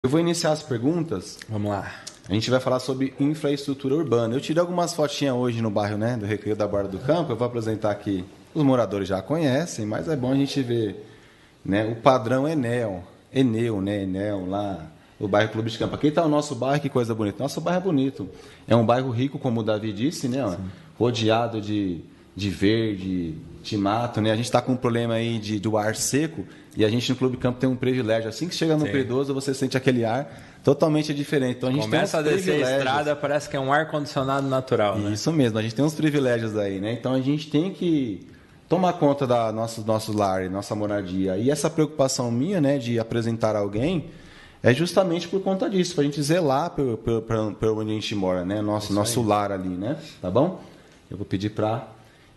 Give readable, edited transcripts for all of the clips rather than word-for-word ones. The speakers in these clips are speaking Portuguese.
Eu vou iniciar as perguntas. Vamos lá. A gente vai falar sobre infraestrutura urbana. Eu tirei algumas fotinhas hoje no bairro, né, do Recreio da Borda do Campo. Eu vou apresentar aqui. Os moradores já conhecem, mas é bom a gente ver, né, o padrão Enel, lá, o bairro Clube de Campo. Aqui está o nosso bairro, que coisa bonita. Nosso bairro é bonito. É um bairro rico, como o Davi disse, né, ó, rodeado de verde, de mato, né? A gente está com um problema aí do ar seco e a gente no Clube de Campo tem um privilégio. Assim que chega no P12, você sente aquele ar totalmente diferente. Então a gente começa a descer a estrada, parece que é um ar-condicionado natural, né? Isso mesmo, a gente tem uns privilégios aí, né? Então a gente tem que tomar conta da nosso lar, nossa moradia. E essa preocupação minha, né, de apresentar alguém, é justamente por conta disso, para a gente zelar por onde a gente mora, né? Nosso lar ali, né? Tá bom? Eu vou pedir para...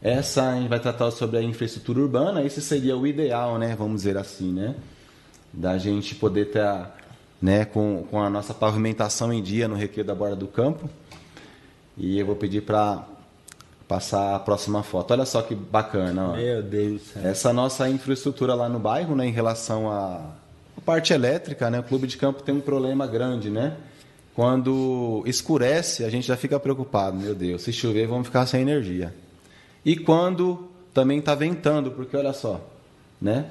Essa a gente vai tratar sobre a infraestrutura urbana. Esse seria o ideal, né? Vamos dizer assim, né? Da gente poder ter, né, com a nossa pavimentação em dia no Recreio da Borda do Campo. E eu vou pedir para passar a próxima foto. Olha só que bacana, ó. Meu Deus do céu. Essa nossa infraestrutura lá no bairro, né, em relação à parte elétrica, né? O Clube de Campo tem um problema grande, né? Quando escurece, a gente já fica preocupado. Meu Deus, se chover, vamos ficar sem energia. E quando também está ventando, porque olha só, né?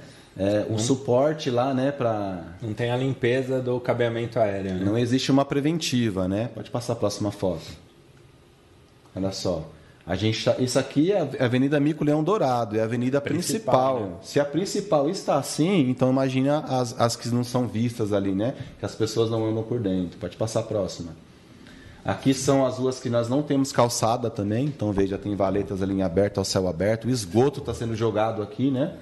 O suporte lá, né, para... Não tem a limpeza do cabeamento aéreo, né? Não existe uma preventiva, né? Pode passar a próxima foto. Olha só. Isso aqui é a Avenida Mico Leão Dourado, é a avenida principal. Né? Se a principal está assim, então imagina as que não são vistas ali, né? Que as pessoas não andam por dentro. Pode passar a próxima. Aqui são as ruas que nós não temos calçada também, então veja, tem valetas ali em aberto, ao céu aberto, o esgoto está sendo jogado aqui, né?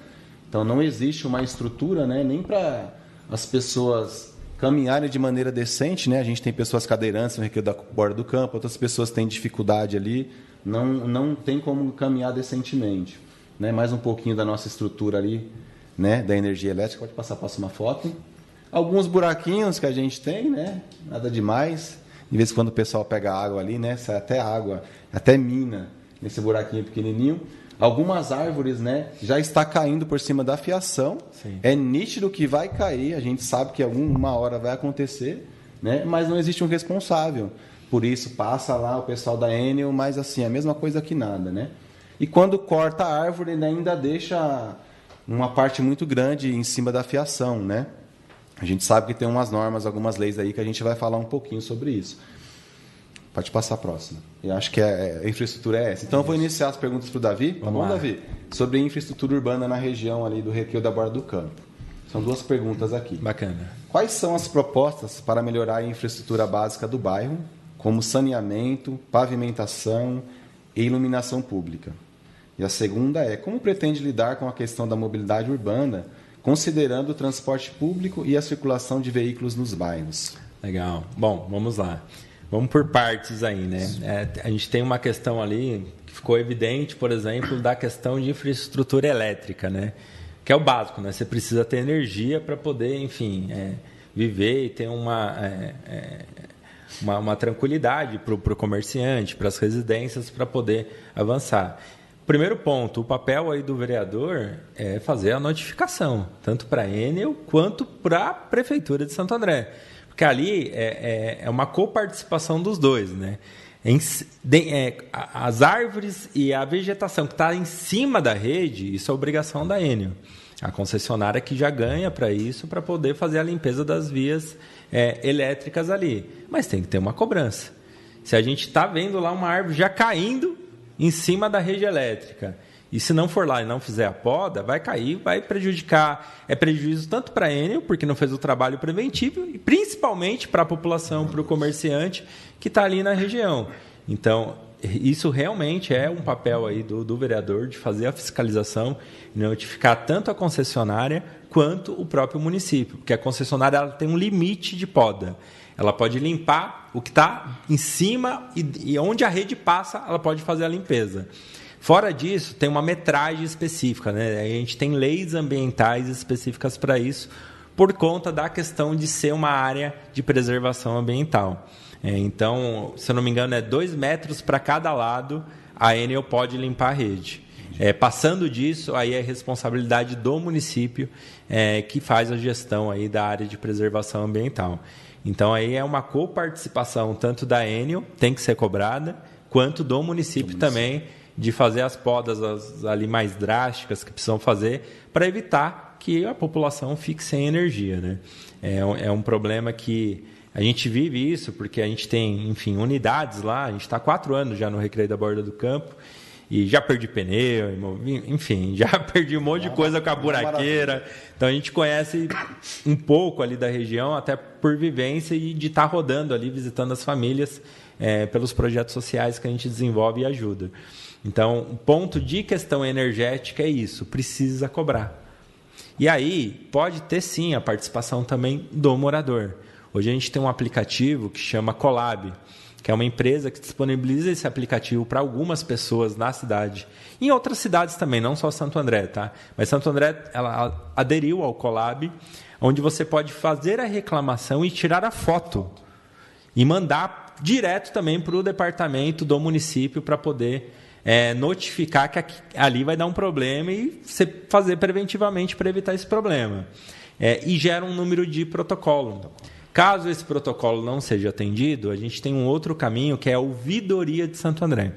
Então não existe uma estrutura, né, nem para as pessoas caminharem de maneira decente, né? A gente tem pessoas cadeirantes no Recreio da Borda do Campo, outras pessoas têm dificuldade ali, não tem como caminhar decentemente, né? Mais um pouquinho da nossa estrutura ali, né, da energia elétrica. Pode passar a próxima foto. Alguns buraquinhos que a gente tem, né? Nada demais. De vez em quando o pessoal pega água ali, né? Sai até água, até mina nesse buraquinho pequenininho. Algumas árvores, né, já está caindo por cima da fiação. Sim. É nítido que vai cair, a gente sabe que alguma hora vai acontecer, né? Mas não existe um responsável. Por isso passa lá o pessoal da Enel, mas assim, a mesma coisa que nada, né? E quando corta a árvore, ele ainda deixa uma parte muito grande em cima da fiação, né? A gente sabe que tem umas normas, algumas leis aí que a gente vai falar um pouquinho sobre isso. Pode passar a próxima. Eu acho que a infraestrutura é essa. Então eu vou iniciar as perguntas para o Davi. Tá bom, Davi? Sobre infraestrutura urbana na região ali do Recreio da Borda do Campo. São duas perguntas aqui. Bacana. Quais são as propostas para melhorar a infraestrutura básica do bairro, como saneamento, pavimentação e iluminação pública? E a segunda é, como pretende lidar com a questão da mobilidade urbana, considerando o transporte público e a circulação de veículos nos bairros? Legal. Bom, vamos lá. Vamos por partes aí, né? A gente tem uma questão ali que ficou evidente, por exemplo, da questão de infraestrutura elétrica, né? Que é o básico, né? Você precisa ter energia para poder, enfim, viver e ter uma tranquilidade para o comerciante, para as residências, para poder avançar. Primeiro ponto, o papel aí do vereador é fazer a notificação, tanto para a Enel quanto para a Prefeitura de Santo André. Porque ali é uma coparticipação dos dois, né? As árvores e a vegetação que está em cima da rede, isso é obrigação da Enel. A concessionária que já ganha para isso, para poder fazer a limpeza das vias elétricas ali. Mas tem que ter uma cobrança. Se a gente está vendo lá uma árvore já caindo em cima da rede elétrica, e se não for lá e não fizer a poda, vai cair, vai prejudicar. É prejuízo tanto para a Enel, porque não fez o trabalho preventivo, e principalmente para a população, para o comerciante que está ali na região. Então, isso realmente é um papel aí do vereador de fazer a fiscalização e notificar tanto a concessionária quanto o próprio município, porque a concessionária ela tem um limite de poda. Ela pode limpar o que está em cima e onde a rede passa, ela pode fazer a limpeza. Fora disso, tem uma metragem específica, né? A gente tem leis ambientais específicas para isso, por conta da questão de ser uma área de preservação ambiental. Então, se eu não me engano, 2 metros para cada lado, a Enel pode limpar a rede. Passando disso, aí é responsabilidade do município que faz a gestão aí da área de preservação ambiental. Então, aí é uma coparticipação tanto da Enel, tem que ser cobrada, quanto do município também, de fazer as podas ali mais drásticas que precisam fazer para evitar que a população fique sem energia, né? É um problema que a gente vive isso, porque a gente tem, enfim, unidades lá, a gente está há 4 anos já no Recreio da Borda do Campo, e já perdi pneu, enfim, já perdi um monte de coisa com a buraqueira. Então a gente conhece um pouco ali da região, até por vivência e de estar rodando ali, visitando as famílias pelos projetos sociais que a gente desenvolve e ajuda. Então, o ponto de questão energética é isso, precisa cobrar. E aí, pode ter sim a participação também do morador. Hoje a gente tem um aplicativo que chama Colab, que é uma empresa que disponibiliza esse aplicativo para algumas pessoas na cidade. Em outras cidades também, não só Santo André, tá? Mas Santo André ela aderiu ao Colab, onde você pode fazer a reclamação e tirar a foto e mandar direto também para o departamento do município para poder notificar que ali vai dar um problema e você fazer preventivamente para evitar esse problema. E gera um número de protocolo. Caso esse protocolo não seja atendido, a gente tem um outro caminho que é a ouvidoria de Santo André.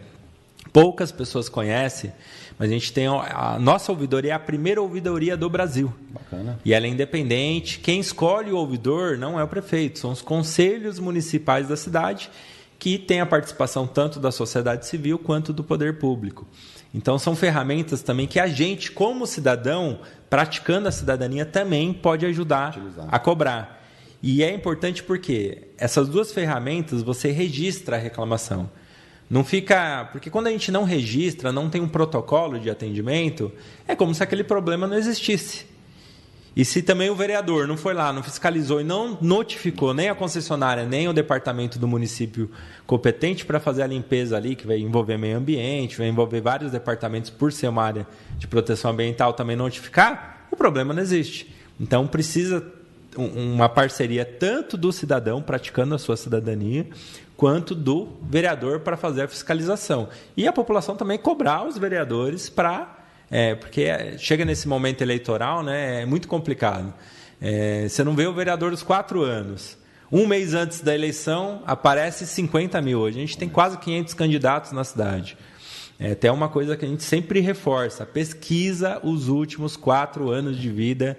Poucas pessoas conhecem, mas a gente tem a nossa ouvidoria, é a primeira ouvidoria do Brasil. Bacana. E ela é independente. Quem escolhe o ouvidor não é o prefeito, são os conselhos municipais da cidade, que tem a participação tanto da sociedade civil quanto do poder público. Então, são ferramentas também que a gente, como cidadão, praticando a cidadania, também pode ajudar a cobrar. E é importante porque essas duas ferramentas você registra a reclamação. Não fica... Porque quando a gente não registra, não tem um protocolo de atendimento, é como se aquele problema não existisse. E se também o vereador não foi lá, não fiscalizou e não notificou nem a concessionária, nem o departamento do município competente para fazer a limpeza ali, que vai envolver meio ambiente, vai envolver vários departamentos por ser uma área de proteção ambiental, também notificar, o problema não existe. Então, precisa uma parceria tanto do cidadão praticando a sua cidadania, quanto do vereador para fazer a fiscalização. E a população também cobrar os vereadores para... porque chega nesse momento eleitoral, né, é muito complicado. Você não vê o vereador dos 4 anos. Um mês antes da eleição, aparece 50 mil. Hoje a gente tem quase 500 candidatos na cidade. Até uma coisa que a gente sempre reforça. Pesquisa os últimos 4 anos de vida.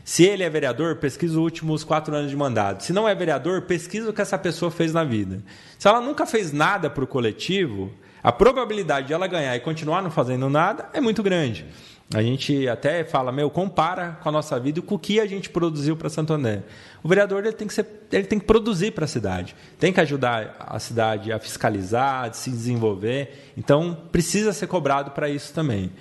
Se ele é vereador, pesquisa os últimos 4 anos de mandato. Se não é vereador, pesquisa o que essa pessoa fez na vida. Se ela nunca fez nada para o coletivo... a probabilidade de ela ganhar e continuar não fazendo nada é muito grande. A gente até fala, compara com a nossa vida e com o que a gente produziu para Santo André. O vereador ele tem que produzir para a cidade, tem que ajudar a cidade a fiscalizar, a se desenvolver. Então, precisa ser cobrado para isso também.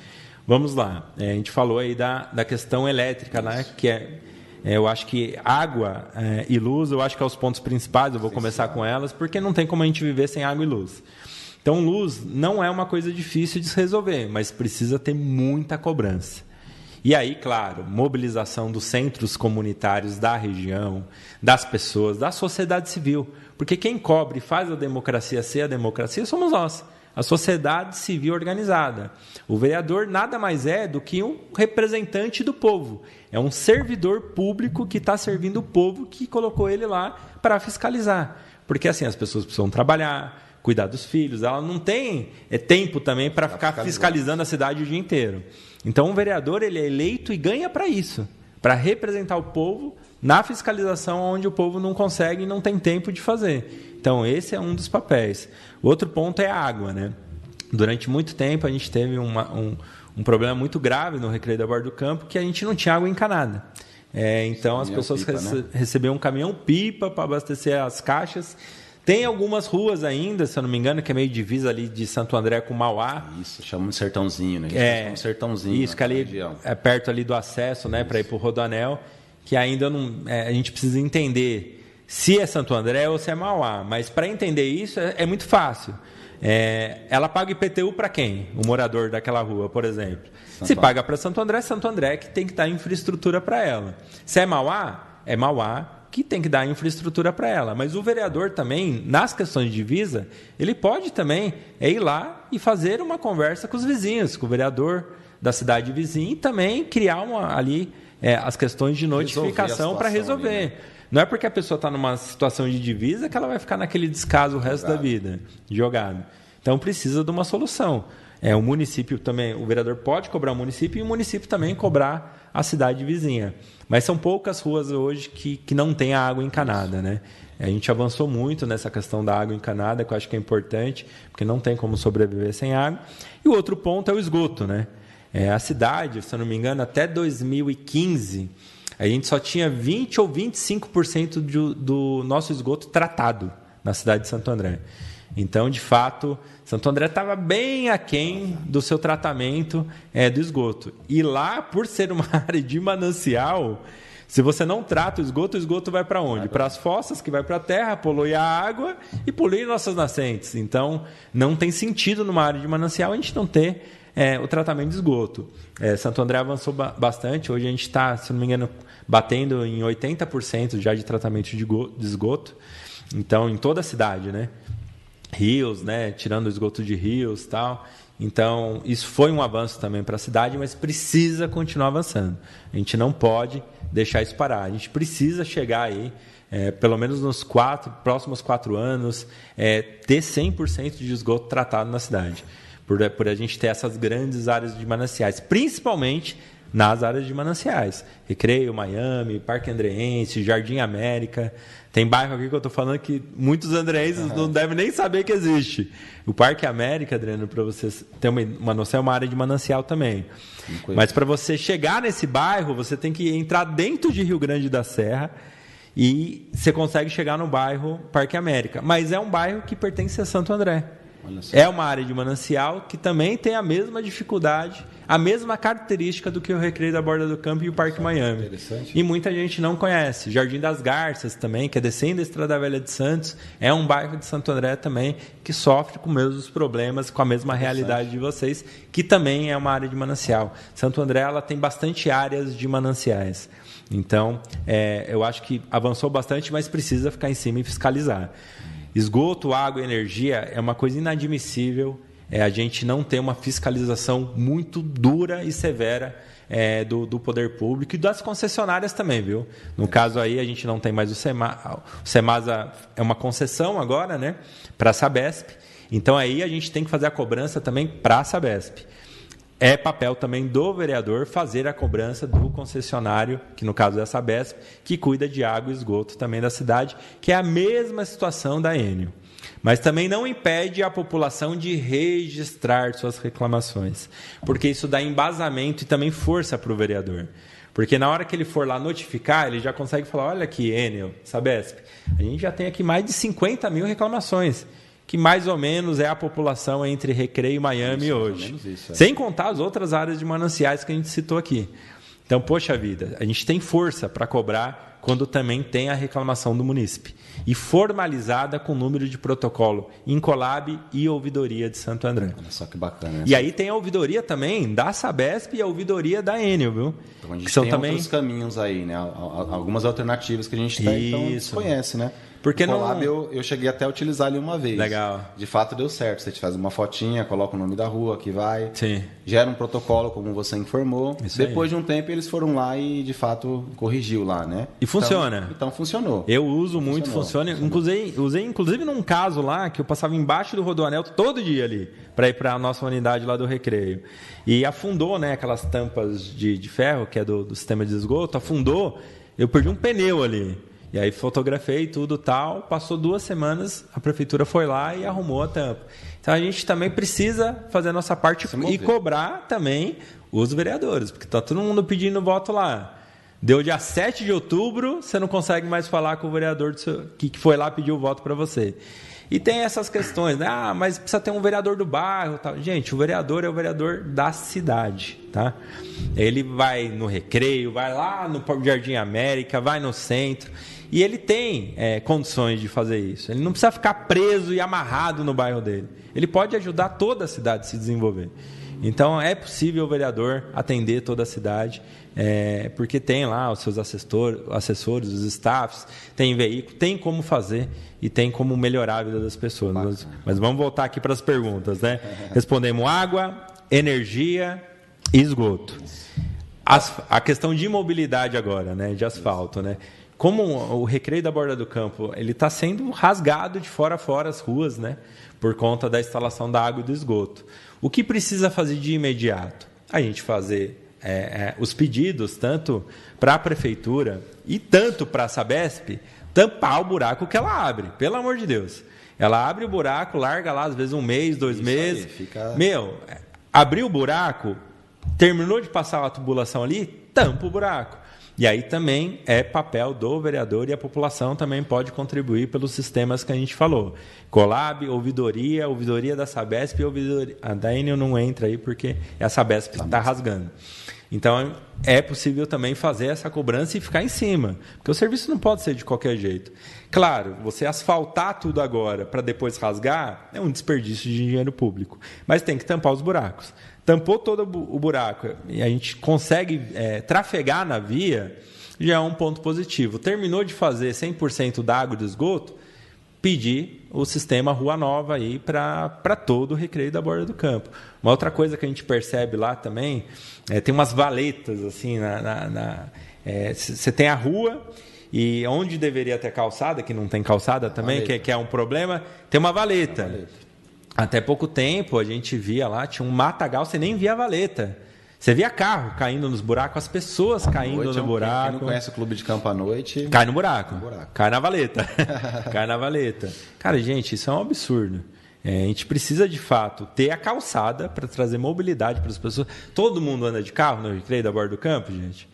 Vamos lá, a gente falou aí da questão elétrica, né? Que eu acho que água e luz, eu acho que é os pontos principais, eu vou começar com elas, porque não tem como a gente viver sem água e luz. Então, luz não é uma coisa difícil de se resolver, mas precisa ter muita cobrança. E aí, claro, mobilização dos centros comunitários da região, das pessoas, da sociedade civil. Porque quem cobre e faz a democracia ser a democracia somos nós, a sociedade civil organizada. O vereador nada mais é do que um representante do povo. É um servidor público que está servindo o povo que colocou ele lá para fiscalizar. Porque assim, as pessoas precisam trabalhar, cuidar dos filhos, ela não tem tempo também para ficar fiscalizando a cidade o dia inteiro. Então, o vereador ele é eleito e ganha para isso, para representar o povo na fiscalização onde o povo não consegue e não tem tempo de fazer. Então, esse é um dos papéis. O outro ponto é a água, né? Durante muito tempo, a gente teve um problema muito grave no Recreio da Borda do Campo, que a gente não tinha água encanada. Então, as pessoas recebiam um caminhão-pipa para abastecer as caixas. Tem algumas ruas ainda, se eu não me engano, que é meio divisa ali de Santo André com Mauá. Isso, chamamos de Sertãozinho, né? Chamamos Sertãozinho. Isso, que ali é perto ali do acesso, né, para ir para o Rodoanel, que ainda não, a gente precisa entender se é Santo André ou se é Mauá. Mas para entender isso é muito fácil. Ela paga IPTU para quem? O morador daquela rua, por exemplo. Se paga para Santo André que tem que estar infraestrutura para ela. Se é Mauá que tem que dar infraestrutura para ela. Mas o vereador também, nas questões de divisa, ele pode também ir lá e fazer uma conversa com os vizinhos, com o vereador da cidade vizinha, e também criar as questões de notificação para resolver. Ali, né? Não é porque a pessoa está numa situação de divisa que ela vai ficar naquele descaso o resto da vida, jogado. Então precisa de uma solução. O município também, o vereador pode cobrar o município e o município também cobrar a cidade vizinha. Mas são poucas ruas hoje que não tem a água encanada, né? A gente avançou muito nessa questão da água encanada, que eu acho que é importante, porque não tem como sobreviver sem água. E o outro ponto é o esgoto, né? A cidade, se eu não me engano, até 2015, a gente só tinha 20% ou 25% do nosso esgoto tratado na cidade de Santo André. Então, de fato, Santo André estava bem aquém do seu tratamento do esgoto. E lá, por ser uma área de manancial, se você não trata o esgoto vai para onde? Para as fossas, que vai para a terra, polui a água e polui nossas nascentes. Então, não tem sentido numa área de manancial a gente não ter o tratamento de esgoto. Santo André avançou bastante. Hoje a gente está, se não me engano, batendo em 80% já de tratamento de esgoto. Então, em toda a cidade, né? Rios, né? Tirando o esgoto de rios e tal. Então, isso foi um avanço também para a cidade, mas precisa continuar avançando. A gente não pode deixar isso parar. A gente precisa chegar aí, pelo menos nos próximos 4 anos, ter 100% de esgoto tratado na cidade. Por a gente ter essas grandes áreas de mananciais, principalmente nas áreas de mananciais. Recreio, Miami, Parque Andreense, Jardim América. Tem bairro aqui que eu estou falando que muitos andreenses não devem nem saber que existe. O Parque América, Adriano, para vocês terem uma noção, é uma área de manancial também. Mas para você chegar nesse bairro, você tem que entrar dentro de Rio Grande da Serra e você consegue chegar no bairro Parque América. Mas é um bairro que pertence a Santo André. É uma área de manancial que também tem a mesma dificuldade, a mesma característica do que o Recreio da Borda do Campo e o Parque Miami. E muita gente não conhece. Jardim das Garças também, que é descendo a Estrada Velha de Santos, é um bairro de Santo André também que sofre com os mesmos problemas, com a mesma realidade de vocês, que também é uma área de manancial. Santo André ela tem bastante áreas de mananciais. Então, eu acho que avançou bastante, mas precisa ficar em cima e fiscalizar. Esgoto, água e energia é uma coisa inadmissível a gente não ter uma fiscalização muito dura e severa do poder público e das concessionárias também, viu? No caso aí, a gente não tem mais o Semasa. O Semasa é uma concessão agora, né, para a Sabesp. Então aí a gente tem que fazer a cobrança também para a Sabesp. É papel também do vereador fazer a cobrança do concessionário, que no caso é a Sabesp, que cuida de água e esgoto também da cidade, que é a mesma situação da Enel. Mas também não impede a população de registrar suas reclamações, porque isso dá embasamento e também força para o vereador. Porque na hora que ele for lá notificar, ele já consegue falar, olha aqui, Enel, Sabesp, a gente já tem aqui mais de 50 mil reclamações, que mais ou menos é a população entre Recreio e Miami hoje. Sem contar as outras áreas de mananciais que a gente citou aqui. Então, poxa vida, a gente tem força para cobrar quando também tem a reclamação do munícipe. E formalizada com o número de protocolo Incolab e ouvidoria de Santo André. Olha só que bacana. E aí tem a ouvidoria também da Sabesp e a ouvidoria da Enel, viu? Então a gente tem também outros caminhos aí, né? Algumas alternativas que a gente então conhece, né? Porque o Colab eu cheguei até a utilizar ali uma vez. Legal. De fato deu certo. Você faz uma fotinha, coloca o nome da rua que vai. Sim. Gera um protocolo, como você informou. Isso Depois aí. de um tempo eles foram lá e de fato corrigiu lá, né? E funciona. Então funcionou. Eu uso muito, funciona. Usei inclusive num caso lá que eu passava embaixo do Rodoanel todo dia ali, para ir para a nossa unidade lá do Recreio. E afundou, né, aquelas tampas de ferro, que é do sistema de esgoto, afundou, eu perdi um pneu ali. E aí fotografei tudo tal, passou 2 semanas, a prefeitura foi lá e arrumou a tampa. Então a gente também precisa fazer a nossa parte e cobrar também os vereadores, porque está todo mundo pedindo voto lá. Deu dia 7 de outubro, você não consegue mais falar com o vereador que foi lá pedir o voto para você. E tem essas questões, né? Ah, mas precisa ter um vereador do bairro. Tal. Gente, o vereador é o vereador da cidade, tá? Ele vai no Recreio, vai lá no Jardim América, vai no centro. E ele tem condições de fazer isso. Ele não precisa ficar preso e amarrado no bairro dele. Ele pode ajudar toda a cidade a se desenvolver. Então, é possível o vereador atender toda a cidade, porque tem lá os seus assessores, os staffs, tem veículo, tem como fazer e tem como melhorar a vida das pessoas. Mas vamos voltar aqui para as perguntas, né? Respondemos água, energia e esgoto. A questão de mobilidade agora, né? De asfalto, né? Como o Recreio da Borda do Campo ele está sendo rasgado de fora a fora as ruas, né? Por conta da instalação da água e do esgoto. O que precisa fazer de imediato? A gente fazer os pedidos, tanto para a Prefeitura e tanto para a Sabesp, tampar o buraco que ela abre, pelo amor de Deus. Ela abre o buraco, larga lá, às vezes 1 mês, 2 meses. Abriu o buraco, terminou de passar a tubulação ali, tampa o buraco. E aí também é papel do vereador e a população também pode contribuir pelos sistemas que a gente falou. Colab, ouvidoria da Sabesp e ouvidoria. A da Enel não entra aí porque é a Sabesp que está rasgando. Então, é possível também fazer essa cobrança e ficar em cima, porque o serviço não pode ser de qualquer jeito. Claro, você asfaltar tudo agora para depois rasgar é um desperdício de dinheiro público, mas tem que tampar os buracos. Tampou todo o buraco e a gente consegue trafegar na via, já é um ponto positivo. Terminou de fazer 100% da água e do esgoto, pedir o sistema Rua Nova aí para todo o Recreio da Borda do Campo. Uma outra coisa que a gente percebe lá também, tem umas valetas assim, você tem a rua e onde deveria ter calçada, que não tem calçada também, que é um problema, tem uma valeta. Até pouco tempo a gente via lá, tinha um matagal, você nem via a valeta. Você via carro caindo nos buracos, as pessoas caindo no buraco. Quem não conhece o clube de campo à noite... Cai no buraco. Cai na valeta. Cai na valeta. Cara, gente, isso é um absurdo. A gente precisa, de fato, ter a calçada para trazer mobilidade para as pessoas. Todo mundo anda de carro no Recreio da Borda do Campo, gente?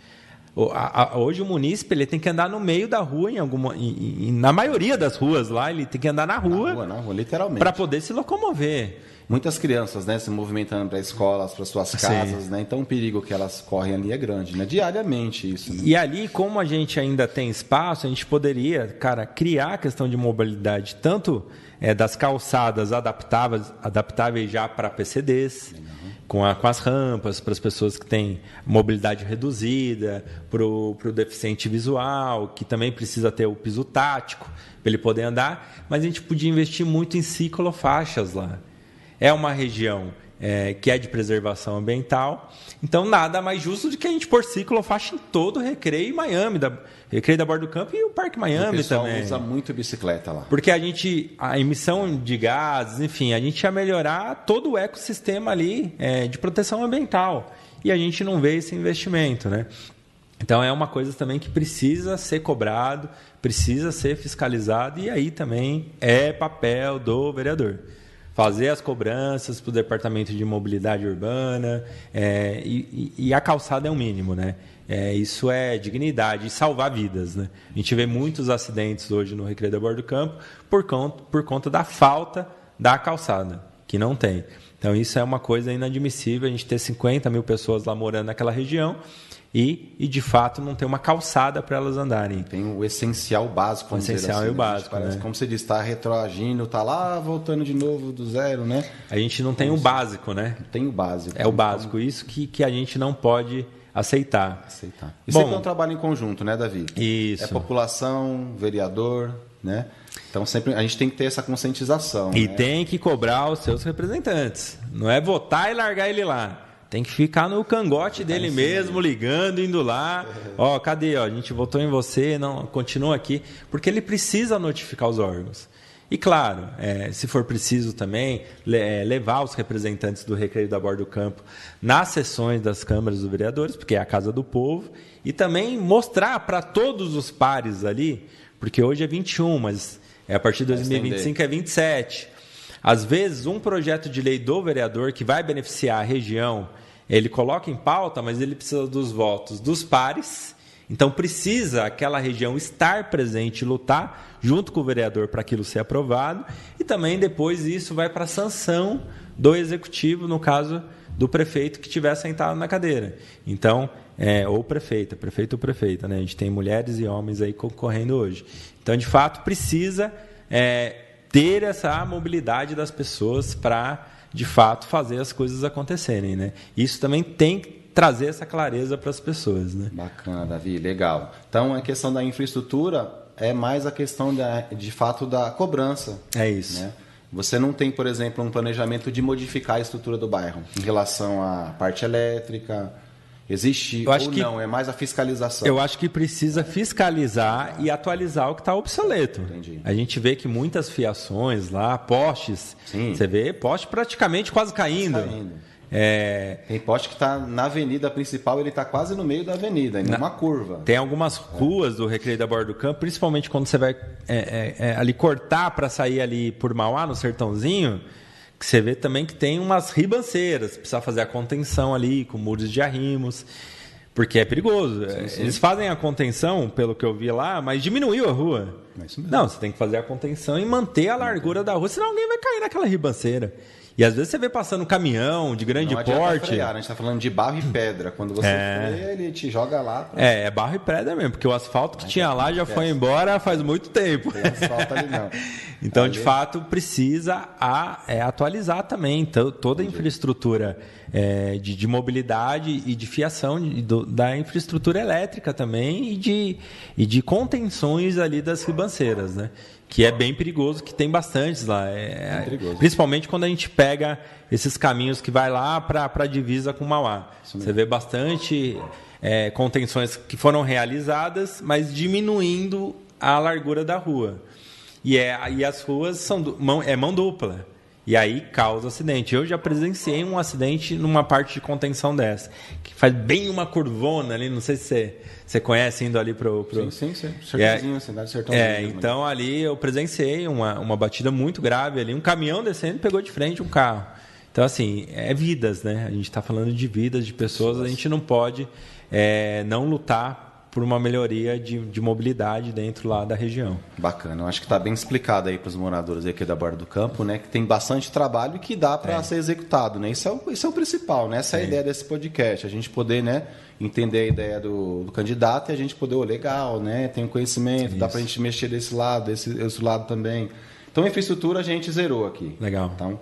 Hoje o munícipe ele tem que andar no meio da rua, na maioria das ruas lá, ele tem que andar na rua literalmente, para poder se locomover. Muitas crianças, né, se movimentando para escolas, para suas casas, né? Então o perigo que elas correm ali é grande, né? Diariamente isso. Né? E ali, como a gente ainda tem espaço, a gente poderia, criar a questão de mobilidade, tanto das calçadas adaptáveis já para PCDs, com as rampas, para as pessoas que têm mobilidade reduzida, para o deficiente visual, que também precisa ter o piso tático para ele poder andar, mas a gente podia investir muito em ciclofaixas lá. É uma região que é de preservação ambiental, então nada mais justo do que a gente pôr ciclofaixa em todo o Recreio e Miami, Recreio da Borda do Campo e o Parque Miami também. O pessoal usa muito bicicleta lá. Porque a emissão de gases, enfim, a gente ia melhorar todo o ecossistema ali de proteção ambiental. E a gente não vê esse investimento, né? Então é uma coisa também que precisa ser cobrado, precisa ser fiscalizado e aí também é papel do vereador. Fazer as cobranças para o Departamento de Mobilidade Urbana e a calçada é o mínimo, né? Isso é dignidade e salvar vidas, né? A gente vê muitos acidentes hoje no Recreio da Borda do Campo por conta da falta da calçada, que não tem. Então isso é uma coisa inadmissível, a gente ter 50 mil pessoas lá morando naquela região e de fato não ter uma calçada para elas andarem. Tem o essencial básico. O essencial assim, e o básico, parece, né? Como você disse, está retroagindo, está lá voltando de novo do zero, né? A gente não tem o básico, né? Tem o básico. É o básico, isso que a gente não pode aceitar. E sempre é um trabalho em conjunto, né, Davi? Isso. É população, vereador, né? Então sempre a gente tem que ter essa conscientização. E né? tem que cobrar os seus representantes. Não é votar e largar ele lá. Tem que ficar no cangote dele mesmo, ligando, indo lá. Ó, cadê? Ó, a gente votou em você, não, continua aqui. Porque ele precisa notificar os órgãos. E claro, se for preciso também, levar os representantes do Recreio da Borda do Campo nas sessões das câmaras dos vereadores, porque é a casa do povo, e também mostrar para todos os pares ali, porque hoje é 21, mas a partir de 2025 é 27. Às vezes, um projeto de lei do vereador que vai beneficiar a região, ele coloca em pauta, mas ele precisa dos votos dos pares. Então, precisa aquela região estar presente e lutar junto com o vereador para aquilo ser aprovado. E também, depois, isso vai para a sanção do executivo, no caso do prefeito que estiver sentado na cadeira. Então, ou prefeito ou prefeita, né? A gente tem mulheres e homens aí concorrendo hoje. Então, de fato, precisa ter essa mobilidade das pessoas para de fato, fazer as coisas acontecerem, né? Isso também tem que trazer essa clareza para as pessoas, né? Bacana, Davi, legal. Então, a questão da infraestrutura é mais a questão, de fato, da cobrança. É isso. Né? Você não tem, por exemplo, um planejamento de modificar a estrutura do bairro em relação à parte elétrica. Existe ou não? É mais a fiscalização. Eu acho que precisa fiscalizar e atualizar o que está obsoleto. Entendi. A gente vê que muitas fiações lá, postes, Sim. Você vê poste praticamente quase caindo. Tem poste que está na avenida principal, ele está quase no meio da avenida, em uma curva. Tem algumas ruas do Recreio da Borda do Campo, principalmente quando você vai ali cortar para sair ali por Mauá, no Sertãozinho, que você vê também que tem umas ribanceiras, precisa fazer a contenção ali com muros de arrimos, porque é perigoso. Sim. Eles fazem a contenção, pelo que eu vi lá, mas diminuiu a rua. Não, você tem que fazer a contenção e manter a largura da rua, senão alguém vai cair naquela ribanceira. E às vezes você vê passando caminhão de grande porte. Frear, a gente está falando de barro e pedra. Quando você freia, ele te joga lá. É barro e pedra mesmo, porque o asfalto que tinha lá já foi embora faz muito tempo. Tem asfalto ali não. Então, de fato, precisa atualizar também então, toda a infraestrutura de mobilidade e de fiação da infraestrutura elétrica também e de contenções ali das ribanceiras, né? Que é bem perigoso, que tem bastantes lá. Principalmente quando a gente pega esses caminhos que vai lá para a divisa com Mauá. Você vê bastante contenções que foram realizadas, mas diminuindo a largura da rua. E as ruas são mão dupla. E aí causa acidente. Eu já presenciei um acidente numa parte de contenção dessa, que faz bem uma curvona ali, não sei se você conhece, indo ali pro... Sim. Sertãozinho, cidade de Sertãozinho. Então ali eu presenciei uma batida muito grave ali, um caminhão descendo e pegou de frente um carro. Então assim, vidas, né? A gente está falando de vidas, de pessoas, a gente não pode não lutar por uma melhoria de mobilidade dentro lá da região. Bacana, eu acho que está bem explicado aí para os moradores aqui da Borda do Campo, né, que tem bastante trabalho e que dá para ser executado, né? Isso é o principal, né? Essa é a ideia desse podcast, a gente poder, né, entender a ideia do candidato e a gente poder, legal, né, tem um conhecimento, dá para a gente mexer desse lado, desse lado também. Então, a infraestrutura a gente zerou aqui. Legal. Então,